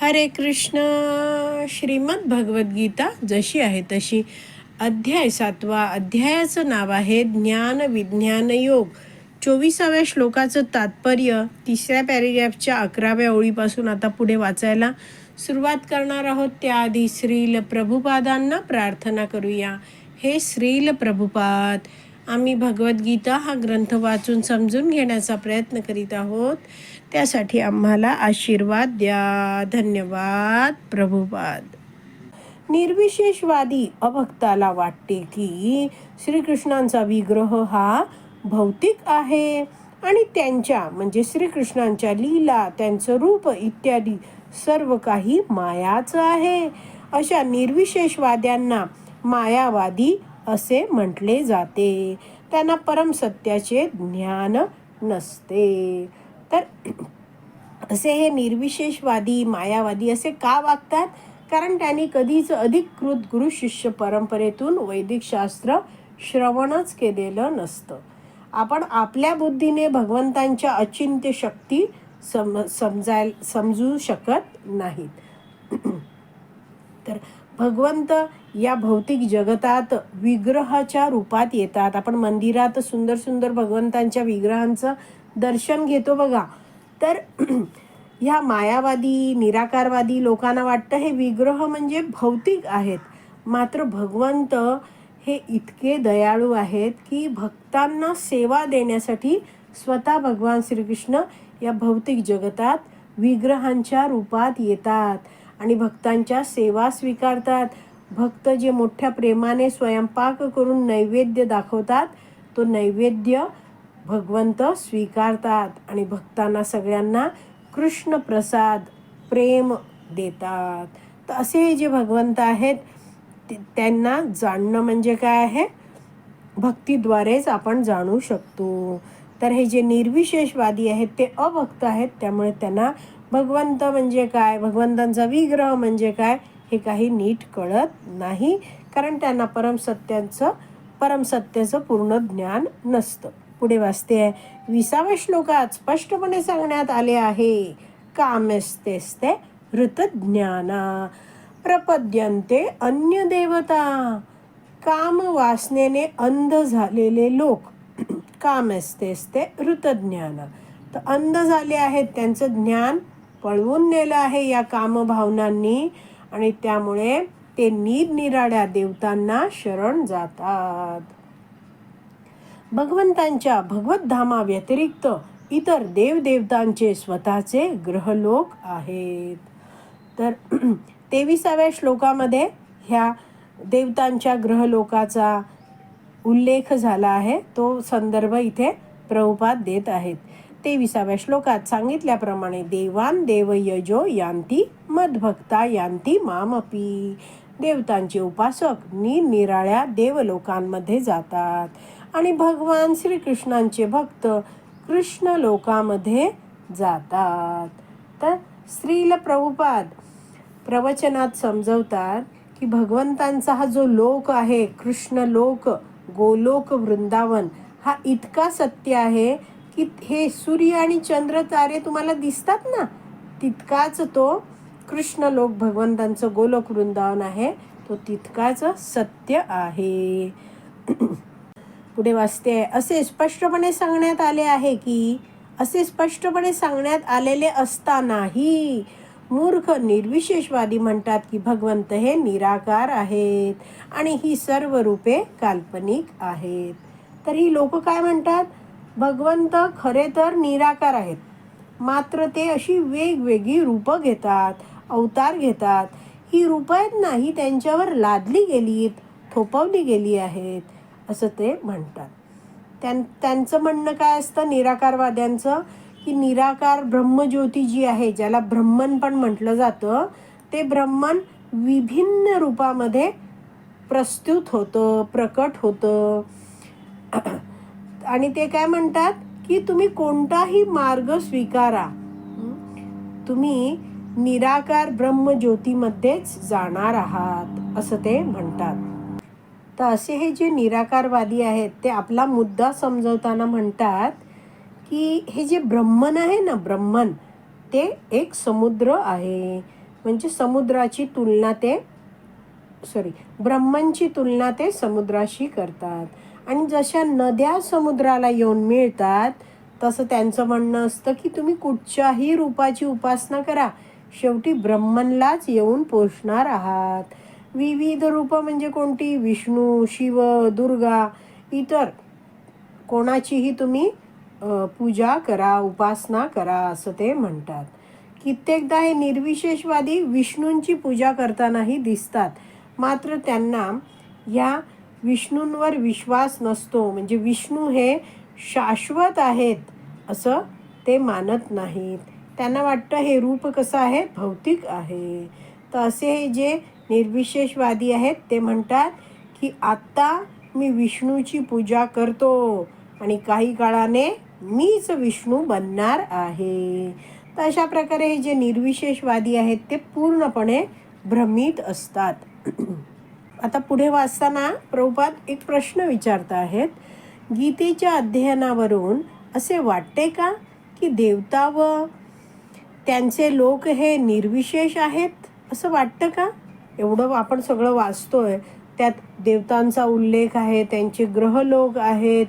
हरे कृष्ण. श्रीमद भगवद्गीता जशी आहे तशी, अध्याय 7. अध्यायाचं नाव आहे ज्ञान विज्ञान योग. 24व्या श्लोकाचं तात्पर्य 3ऱ्या पॅरेग्राफच्या 11व्या ओळीपासून आता पुढे वाचायला सुरुवात करणार आहोत. त्याआधी श्रील प्रभुपादांना प्रार्थना करूया. हे श्रील प्रभुपाद, आम्ही भगवद्गीता हा ग्रंथ वाचून समजून घेण्याचा प्रयत्न करीत आहोत. त्यासाठी आम्हाला आशीर्वाद द्या. धन्यवाद प्रभुपाद. निर्विशेषवादी अभक्ताला वाटते की श्रीकृष्णांचा विग्रह हा भौतिक आहे आणि त्यांच्या म्हणजे श्रीकृष्णांच्या लीला, त्यांचं रूप इत्यादी सर्व काही मायाचं आहे. अशा निर्विशेषवाद्यांना मायावादी असे म्हटले जाते. त्यांना परमसत्याचे ज्ञान नसते. तर असे हे निर्विशेषवादी मायावादी असे का वागतात? कारण त्यांनी कधीच अधिकृत गुरु शिष्य परंपरेतून वैदिक शास्त्र श्रवणच केलेलं नसतं. आपण आपल्या बुद्धीने भगवंतांच्या अचिंत्य शक्ती समजू शकत नाहीत. तर भगवंत या भौतिक जगतात विग्रहाच्या रूपात येतात. आपण मंदिरात सुंदर सुंदर भगवंतांच्या विग्रहांचं दर्शन घेतो बघा. तर ह्या मायावादी निराकारवादी लोकांना वाटतं हे विग्रह म्हणजे भौतिक आहेत. मात्र भगवंत हे इतके दयाळू आहेत की भक्तांना सेवा देण्यासाठी स्वतः भगवान श्रीकृष्ण या भौतिक जगतात विग्रहांच्या रूपात येतात आणि भक्तांच्या सेवा स्वीकारतात. भक्त जे मोठ्या प्रेमाने स्वयंपाक करून नैवेद्य दाखवतात तो नैवेद्य भगवंत स्वीकारतात आणि भक्तांना सगळ्यांना कृष्ण प्रसाद प्रेम देतात. तर असे जे भगवंत आहेत त्यांना जाणणं म्हणजे काय आहे? भक्तीद्वारेच आपण जाणू शकतो. तर हे जे निर्विशेषवादी आहेत ते अभक्त आहेत, त्यामुळे त्यांना भगवंत म्हणजे काय, भगवंतांचा विग्रह म्हणजे काय हे काही नीट कळत नाही. कारण त्यांना परमसत्याचं पूर्ण ज्ञान नसतं. पुढे वाचते आहे 20व्या श्लोकात स्पष्टपणे सांगण्यात आले आहे, कामस्तेस्ते हृतज्ञाना प्रपद्यन्ते अन्य देवता. काम वासनेने अंध झालेले लोक कामस्तेस्ते हृतज्ञाना, तर अंध झाले आहेत, त्यांचं ज्ञान पळवून नेलं आहे या कामभावनांनी आणि त्यामुळे ते निरनिराळ्या देवतांना शरण जातात. भगवंतांच्या भगवद्धामा व्यतिरिक्त इतर देवदेवतांचे स्वतःचे ग्रहलोक आहेत. तर 23व्या श्लोकामध्ये ह्या देवतांच्या ग्रहलोकाचा उल्लेख झाला आहे. तो संदर्भ इथे प्रभुपाद देत आहेत. 23व्या श्लोकात सांगितल्याप्रमाणे देवान देवयजो यांती मद्भक्ता यांती मामपी. देवतांचे उपासक निरनिराळ्या देवलोकांमध्ये जातात आणि भगवान श्रीकृष्णांचे भक्त कृष्ण लोकामध्ये जातात. तर श्रील प्रभुपाद प्रवचनात समजवतात की भगवंतांचा हा जो लोक आहे कृष्ण लोक, गोलोक, वृंदावन हा इतका सत्य आहे की हे सूर्य आणि चंद्र तारे तुम्हाला दिसतात ना, तितकाच तो कृष्ण लोक भगवंतांचं गोलोक वृंदावन आहे, तो तितकाच सत्य आहे. पुढे वाचते, असे स्पष्टपणे सांगण्यात आले आहे की असे स्पष्टपणे सांगण्यात आलेले असतानाही मूर्ख निर्विशेषवादी म्हणतात की भगवंत हे निराकार आहेत आणि ही सर्व रूपे काल्पनिक आहेत. तर ही लोक काय म्हणतात? भगवंत खरे तर निराकार आहेत, मात्र ते अशी वेगवेगळी रूपं घेतात, अवतार घेतात. ही रूपं आहेत ना, ही त्यांच्यावर लादली गेलीत, थोपवली गेली आहेत असं ते म्हणतात. त्यांचं म्हणणं काय असतं निराकारवाद्यांचं? की निराकार ब्रह्मज्योती जी आहे, ज्याला ब्रह्मन पण म्हटलं जातं, ते ब्रह्मन विभिन्न रूपामध्ये प्रस्तुत होतं, प्रकट होतं. आणि ते काय म्हणतात की तुम्ही कोणताही मार्ग स्वीकारा, तुम्ही निराकार ब्रह्मज्योतीमध्येच जाणार आहात असं ते म्हणतात. तर असे हे जे निराकारवादी आहेत ते आपला मुद्दा समजवताना म्हणतात की हे जे ब्रह्मन आहे ना, ब्रह्मन ते एक समुद्र आहे. म्हणजे समुद्राची तुलना ते ब्रह्मनची तुलना ते समुद्राशी करतात. आणि जशा नद्या समुद्राला येऊन मिळतात तसं त्यांचं म्हणणं असतं की तुम्ही कुठच्याही रूपाची उपासना करा, शेवटी ब्रह्मनलाच येऊन पोचणार आहात. विविध रूपं म्हणजे कोणती? विष्णू, शिव, दुर्गा, इतर कोणाचीही तुम्ही पूजा करा, उपासना करा असं ते म्हणतात. कित्येकदा हे निर्विशेषवादी विष्णूंची पूजा करतानाही दिसतात, मात्र त्यांना या विष्णूंवर विश्वास नसतो. म्हणजे विष्णू हे शाश्वत आहेत असं ते मानत नाहीत. त्यांना वाटतं हे रूप कसं आहे? भौतिक आहे. तर असे हे जे निर्विशेषवादी आहेत ते म्हणतात की आत्ता मी विष्णूची पूजा करतो आणि काही काळाने मीच विष्णू बनणार आहे. तर अशा प्रकारे हे जे निर्विशेषवादी आहेत ते पूर्णपणे भ्रमित असतात. आता पुढे वाचताना प्रभुपाद एक प्रश्न विचारत आहेत. गीतेच्या अध्ययनावरून असे वाटते का की देवता व त्यांचे लोक हे निर्विशेष आहेत असं वाटतं का? एवढं आपण सगळं वाचतोय, त्यात देवतांचा उल्लेख आहे, त्यांचे ग्रहलोक आहेत,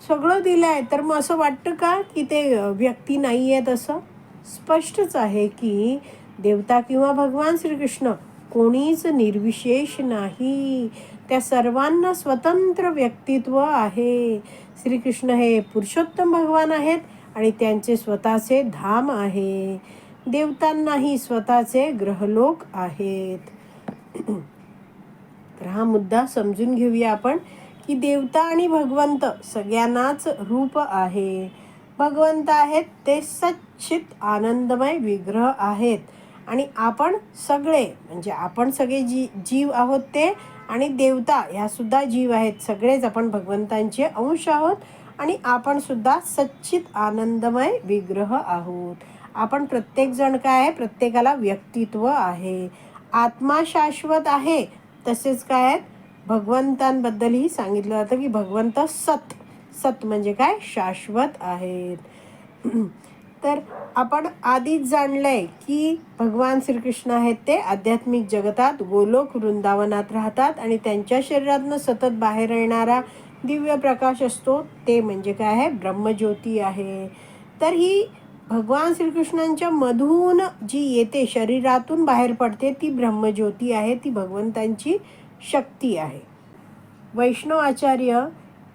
सगळं दिलं आहे, तर मग असं वाटतं का की ते व्यक्ती नाही आहेत? असं स्पष्टच आहे की देवता किंवा भगवान श्रीकृष्ण कोणीच निर्विशेष नाही. त्या सर्वांना स्वतंत्र व्यक्तित्व आहे. श्रीकृष्ण हे पुरुषोत्तम भगवान आहेत आणि त्यांचे स्वतःचे धाम आहे. देवतांनाही स्वतःचे ग्रहलोक आहेत. तर हा मुद्दा समजून घेऊया आपण की देवता आणि भगवंत सगळ्यांनाच रूप आहे. भगवंत आहेत ते सच्चित आनंदमय विग्रह आहेत आणि आपण सगळे म्हणजे आपण सगळे जीव आहोत ते, आणि देवता ह्या सुद्धा जीव आहेत. सगळेच आपण भगवंतांचे अंश आहोत आणि आपण सुद्धा सच्चित आनंदमय विग्रह आहोत. आपण प्रत्येकजण काय आहे? प्रत्येकाला व्यक्तित्व आहे. आत्मा शाश्वत आहे. तसेच काय आहेत? भगवंतांबद्दलही सांगितलं जातं की भगवंत सत म्हणजे काय? शाश्वत आहेत. तर आपण आधीच जाणलंय की भगवान श्रीकृष्ण आहेत ते आध्यात्मिक जगतात गोलोक वृंदावनात राहतात आणि त्यांच्या शरीरातनं सतत बाहेर येणारा दिव्य प्रकाश असतो ते म्हणजे काय आहे? ब्रह्मज्योती आहे. तर ही भगवान श्रीकृष्णांच्या मधून जी येते, शरीरातून बाहेर पडते, ती ब्रह्मज्योती आहे. ती भगवंतांची शक्ती आहे. वैष्णव आचार्य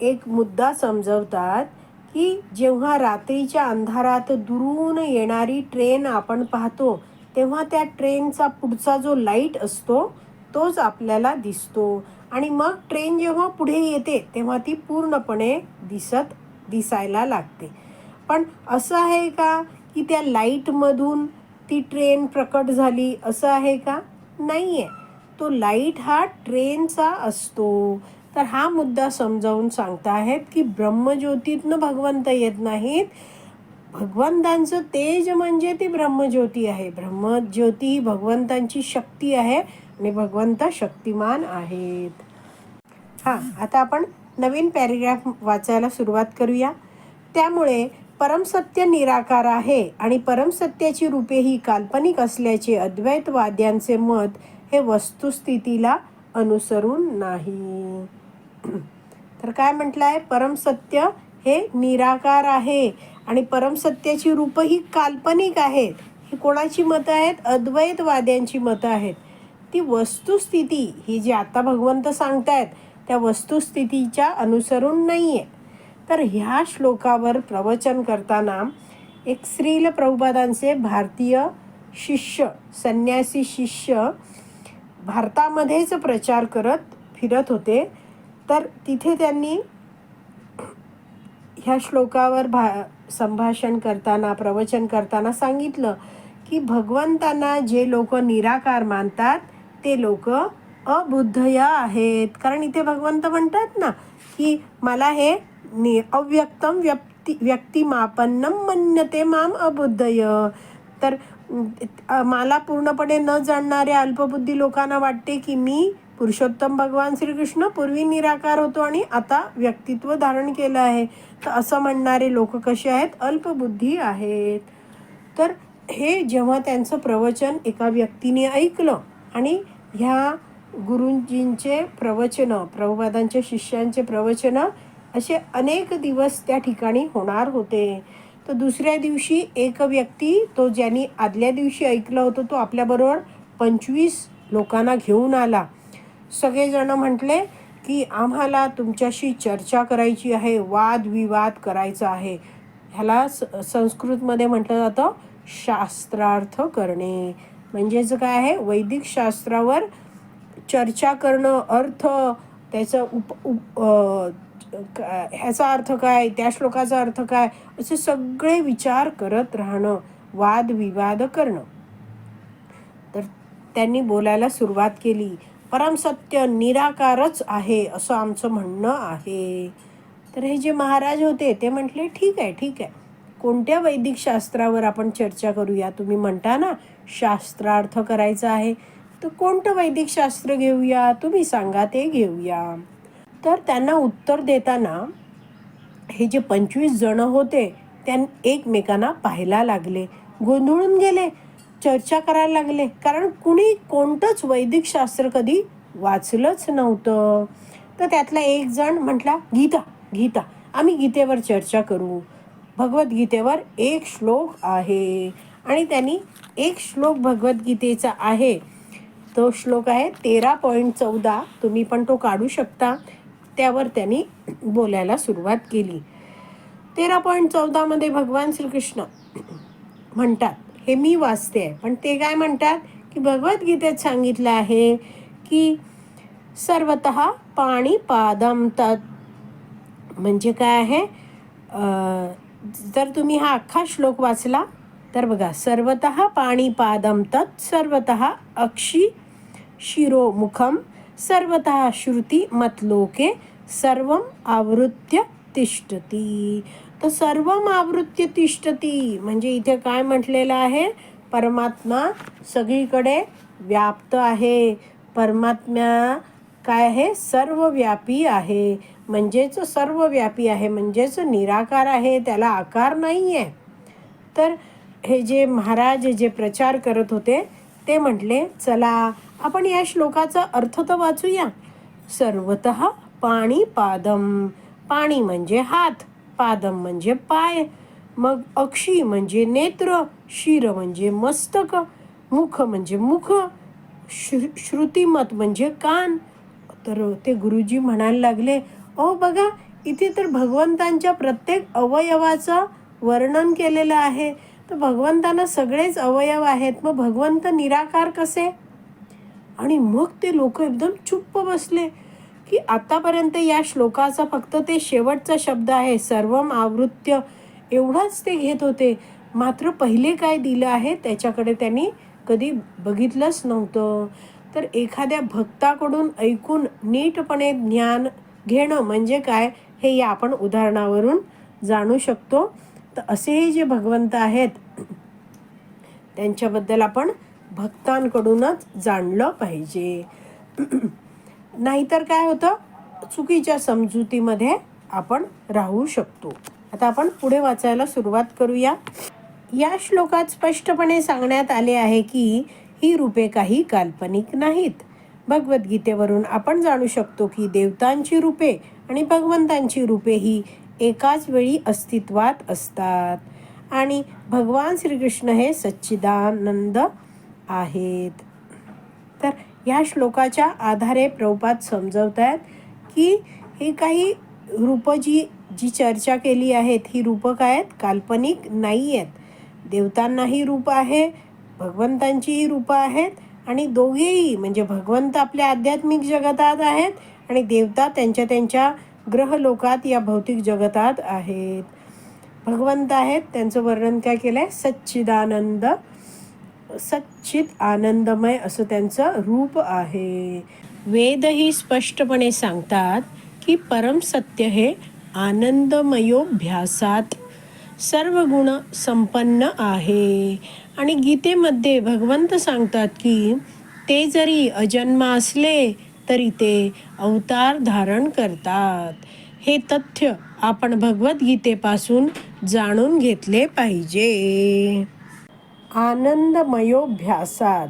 एक मुद्दा समजवतात की जेव्हा रात्रीच्या अंधारात दुरून येणारी ट्रेन आपण पाहतो तेव्हा त्या ट्रेनचा पुढचा जो लाईट असतो तोच आपल्याला दिसतो आणि मग ट्रेन जेव्हा पुढे येते तेव्हा ती पूर्णपणे दिसायला लागते. पण असं आहे का की त्या लाईटमधून ती ट्रेन प्रकट झाली असं आहे का? नाही आहे. तो लाईट हा ट्रेनचा असतो. तर हा मुद्दा समजावून सांगता आहेत की ब्रह्मज्योतीतनं भगवंत येत नाहीत. भगवंतांचं तेज म्हणजे ती ब्रह्मज्योती आहे. ब्रह्मज्योती ही भगवंतांची शक्ती आहे आणि भगवंत शक्तिमान आहेत. आता आपण नवीन पॅरेग्राफ वाचायला सुरुवात करूया. त्यामुळे परमसत्य निराकार आहे आणि परमसत्याची रूपे ही काल्पनिक असल्याचे अद्वैतवाद्यांचे मत हे वस्तुस्थितीला अनुसरून नाही. तर काय म्हटलंय? परमसत्य हे निराकार आहे आणि परमसत्याची रूप ही काल्पनिक आहेत. ही कोणाची मतं आहेत? अद्वैतवाद्यांची मतं आहेत. ती वस्तुस्थिती ही जी आता भगवंत सांगतायत त्या वस्तुस्थितीच्या अनुसरून नाहीये. तर ह्या श्लोकावर प्रवचन करताना एक श्रील प्रभुपादांचे भारतीय शिष्य, संन्यासी शिष्य भारतामध्येच प्रचार करत फिरत होते. तर तिथे त्यांनी ह्या श्लोकावर संभाषण करताना, प्रवचन करताना सांगितलं की भगवंतांना जे लोक निराकार मानतात ते लोक अबुद्धया आहेत. कारण इथे भगवंत म्हणतात ना की मला हे अव्यक्तम व्यक्तिमापन्नम मन्यते माम अबुद्धय. तर मला पूर्णपणे न जाणणाऱ्या अल्पबुद्धी लोकांना वाटते की मी पुरुषोत्तम भगवान श्रीकृष्ण पूर्वी निराकार होतो आणि आता व्यक्तित्व धारण केलं आहे. तर असं म्हणणारे लोक कसे आहेत? अल्पबुद्धी आहेत. तर हे जेव्हा त्यांचं प्रवचन एका व्यक्तीने ऐकलं आणि ह्या गुरुजींचे प्रवचनं, प्रभुपादांच्या शिष्यांचे प्रवचनं असे अनेक दिवस त्या ठिकाणी होणार होते. तर दुसऱ्या दिवशी एक व्यक्ती, तो ज्यांनी आदल्या दिवशी ऐकलं होतं, तो आपल्याबरोबर 25 लोकांना घेऊन आला. सगळेजण म्हटले की आम्हाला तुमच्याशी चर्चा करायची आहे, वादविवाद करायचा आहे. ह्याला संस्कृतमध्ये म्हटलं जातं शास्त्रार्थ करणे. म्हणजेच काय आहे, वैदिक शास्त्रावर चर्चा करणं, अर्थ त्याचं ह्याचा अर्थ काय, त्या श्लोकाचा अर्थ काय, असे सगळे विचार करत राहणं, वादविवाद करणं. तर त्यांनी बोलायला सुरुवात केली. परमसत्य निराकारच आहे असं आमचं म्हणणं आहे. तर हे जे महाराज होते ते म्हटले ठीक आहे, कोणत्या वैदिक शास्त्रावर आपण चर्चा करूया? तुम्ही म्हणता ना शास्त्रार्थ करायचा आहे, तर कोणतं वैदिक शास्त्र घेऊया? तुम्ही सांगा, ते घेऊया. तर त्यांना उत्तर देताना हे जे 25 जण होते त्या एकमेकांना पाहायला लागले, गोंधळून गेले, चर्चा करायला लागले, कारण कुणी कोणतंच वैदिक शास्त्र कधी वाचलंच नव्हतं. तर त्यातला एक जण म्हटला, गीता, आम्ही गीतेवर चर्चा करू. भगवद्गीतेवर एक श्लोक आहे आणि त्यांनी एक श्लोक भगवद्गीतेचा आहे. तो श्लोक आहे 13.14. तुम्ही पण तो काढू शकता. त्यावर त्यांनी बोलायला सुरुवात केली. 13.14 मध्ये भगवान श्रीकृष्ण म्हणतात, हे मी वाचते आहे, पण ते काय म्हणतात की भगवद्गीतेत सांगितलं आहे की सर्वतः पाणीपादम तत्. म्हणजे काय आहे, जर तुम्ही हा अख्खा श्लोक वाचला तर बघा, सर्वतः पाणीपादम तत्, सर्वतः अक्षी शिरोमुखम, सर्वतः श्रुती मतलोके, सर्वम आवृत्य तिष्ठती. तर सर्वम आवृत्य तिष्ठती म्हणजे इथे काय म्हटलेलं आहे, परमात्मा सगळीकडे व्याप्त आहे. परमात्मा काय आहे, सर्वव्यापी आहे. म्हणजेच सर्वव्यापी आहे, म्हणजेच निराकार आहे, त्याला आकार नाही आहे. तर हे जे महाराज जे प्रचार करत होते ते म्हटले, चला आपण या श्लोकाचा अर्थ तर वाचूया. सर्वतः पाणीपादम, पाणी म्हणजे हात, पादम म्हणजे पाय, मग अक्षी म्हणजे नेत्र, शिर म्हणजे मस्तक, मुख म्हणजे मुख, श्रुतिमत म्हणजे कान. तर ते गुरुजी म्हणायला लागले, ओ बघा, इथे तर भगवंतांच्या प्रत्येक अवयवाचं वर्णन केलेलं आहे. तर भगवंतांना सगळेच अवयव आहेत, मग भगवंत निराकार कसे? आणि मग ते लोक एकदम चुप्प बसले की आतापर्यंत या श्लोकाचा फक्त ते शेवटचा शब्द आहे सर्वम आवृत्य, एवढाच ते घेत होते. मात्र पहिले काय दिलं आहे त्याच्याकडे त्यांनी कधी बघितलंच नव्हतं. तर एखाद्या भक्ताकडून ऐकून नीटपणे ज्ञान घेणं म्हणजे काय, हे या आपण उदाहरणावरून जाणू शकतो. तर असे जे भगवंत आहेत त्यांच्याबद्दल आपण भक्तांकडूनच जाणलं पाहिजे. नाहीतर काय होतं, चुकीच्या समजुतीमध्ये आपण राहू शकतो. आता आपण पुढे वाचायला सुरुवात करूया. या श्लोकात स्पष्टपणे सांगण्यात आले आहे की ही रूपे काही काल्पनिक नाहीत. भगवद्गीतेवरून आपण जाणू शकतो की देवतांची रूपे आणि भगवंतांची रूपे ही एकाच वेळी अस्तित्वात असतात आणि भगवान श्रीकृष्ण हे सच्चिदानंद आहेत. तर या श्लोकाच्या आधारे प्रभुपाद समजवत आहेत की हे काही रूपं जी चर्चा केली आहेत, ही रूपं काय आहेत, काल्पनिक नाही आहेत. देवतांनाही रूप आहे, भगवंतांचीही रूपं आहेत आणि दोघेही म्हणजे भगवंत आपल्या आध्यात्मिक जगतात आहेत आणि देवता त्यांच्या ग्रहलोकात या भौतिक जगतात आहेत. भगवंत आहेत, त्यांचं वर्णन काय केलं आहे, सच्चिदानंद, सच्चित आनंदमय असं त्यांचं रूप आहे. वेदही स्पष्टपणे सांगतात की परमसत्य हे आनंदमयोभ्यासात सर्व गुण संपन्न आहे. आणि गीतेमध्ये भगवंत सांगतात की ते जरी अजन्म असले तरी ते अवतार धारण करतात. हे तथ्य आपण भगवद्गीतेपासून जाणून घेतले पाहिजे. आनंदमयोभ्यासात.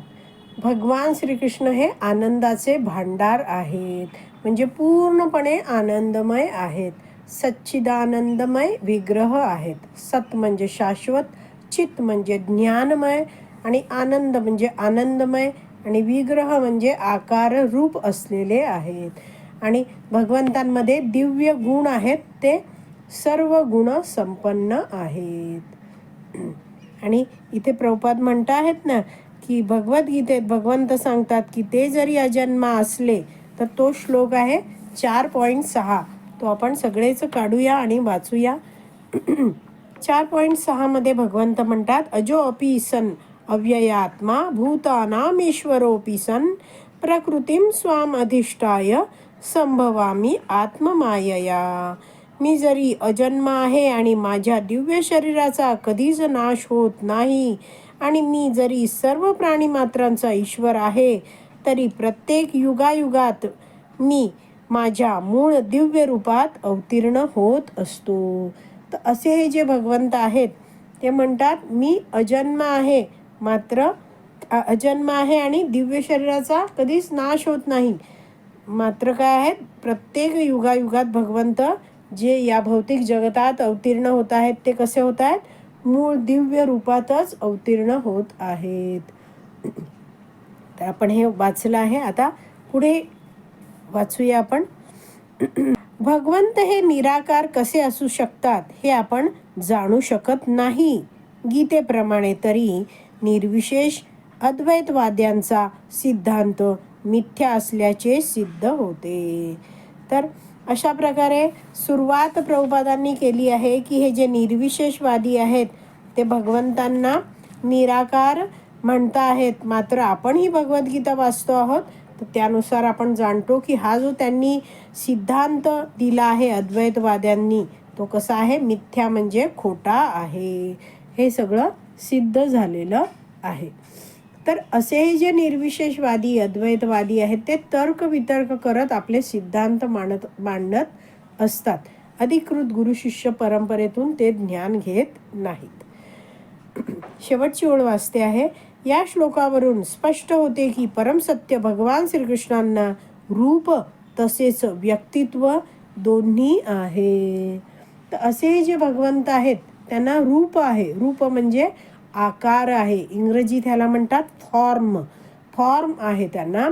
भगवान श्रीकृष्ण हे आनंदाचे भांडार आहेत, म्हणजे पूर्णपणे आनंदमय आहेत. सच्चिदानंदमय विग्रह आहेत. सत म्हणजे शाश्वत, चित म्हणजे ज्ञानमय, आणि आनंद म्हणजे आनंदमय, आणि विग्रह म्हणजे आकार रूप असलेले आहेत. आणि भगवंतांमध्ये दिव्य गुण आहेत, ते सर्व गुण संपन्न आहेत. आणि इथे प्रभुपाद म्हणत आहेत ना की भगवद्गीतेत भगवंत सांगतात की ते जरी अजन्मा असले तर तो श्लोक आहे 4.6. तो आपण सगळेच काढूया आणि वाचूया. 4.6 मध्ये भगवंत म्हणतात, अजो अपि सन अव्ययात्मा भूतानामीश्वरोऽपि सन प्रकृतीं स्वाम अधिष्ठाय संभवामी आत्ममायया. मी जरी अजन्मा आहे आणि माझ्या दिव्य शरीराचा कधीच नाश होत नाही, आणि मी जरी सर्व प्राणीमात्रांचा ईश्वर आहे, तरी प्रत्येक युगायुगात मी माझ्या मूळ दिव्य रूपात अवतीर्ण होत असतो. तर असे हे जे भगवंत आहेत ते म्हणतात, मी अजन्मा आहे, मात्र अजन्मा आहे आणि दिव्य शरीराचा कधीच नाश होत नाही. मात्र काय आहेत, प्रत्येक युगायुगात भगवंत जे या भौतिक जगतात अवतीर्ण होत आहेत ते कसे होत आहेत, मूळ दिव्य रूपातच अवतीर्ण होत आहेत. तर आपण हे वाचलं आहे. आता पुढे वाचूया आपण. भगवंत हे निराकार कसे असू शकतात हे आपण जाणू शकत नाही. गीतेप्रमाणे तरी निर्विशेष अद्वैतवाद्यांचा सिद्धांत मिथ्या असल्याचे सिद्ध होते. तर अशा प्रकारे सुरुवात प्रभुपादांनी केली आहे की हे जे निर्विशेषवादी आहेत ते भगवंतांना निराकार म्हणता आहेत. मात्र आपण ही भगवद्गीता वाचतो आहोत, तर त्यानुसार आपण जाणतो की हा जो त्यांनी सिद्धांत दिला आहे अद्वैतवाद्यांनी, तो कसा आहे, मिथ्या म्हणजे खोटा आहे. हे सगळं सिद्ध झालेलं आहे. तर असे जे निर्विशेषवादी अद्वैतवादी आहेत ते तर्क वितर्क करत आपले सिद्धांत मांडत असतात. अधिकृत गुरुशिष्य परंपरेतून ते ज्ञान घेत नाहीत. शेवटची ओळ वाचते आहे. या श्लोकावरून स्पष्ट होते की परमसत्य भगवान श्रीकृष्णांना रूप तसेच व्यक्तित्व दोन्ही आहे. तर असे जे भगवंत आहेत त्यांना रूप आहे. रूप म्हणजे आकार आहे. इंग्रजीत ह्याला म्हणतात फॉर्म आहे त्यांना.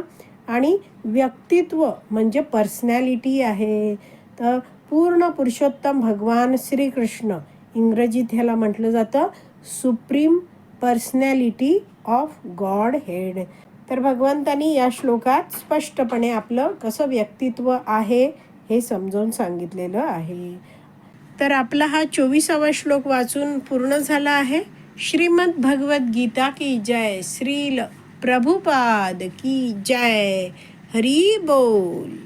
आणि व्यक्तित्व म्हणजे पर्सनॅलिटी आहे. तर पूर्ण पुरुषोत्तम भगवान श्रीकृष्ण, इंग्रजीत ह्याला म्हटलं जातं supreme personality of God head. तर भगवंतांनी या श्लोकात स्पष्टपणे आपलं कसं व्यक्तित्व आहे हे समजावून सांगितलेलं आहे. तर आपला हा 24वा श्लोक वाचून पूर्ण झाला आहे. श्रीमद् भगवद गीता की जय. श्रील प्रभुपाद की जय. हरी बोल.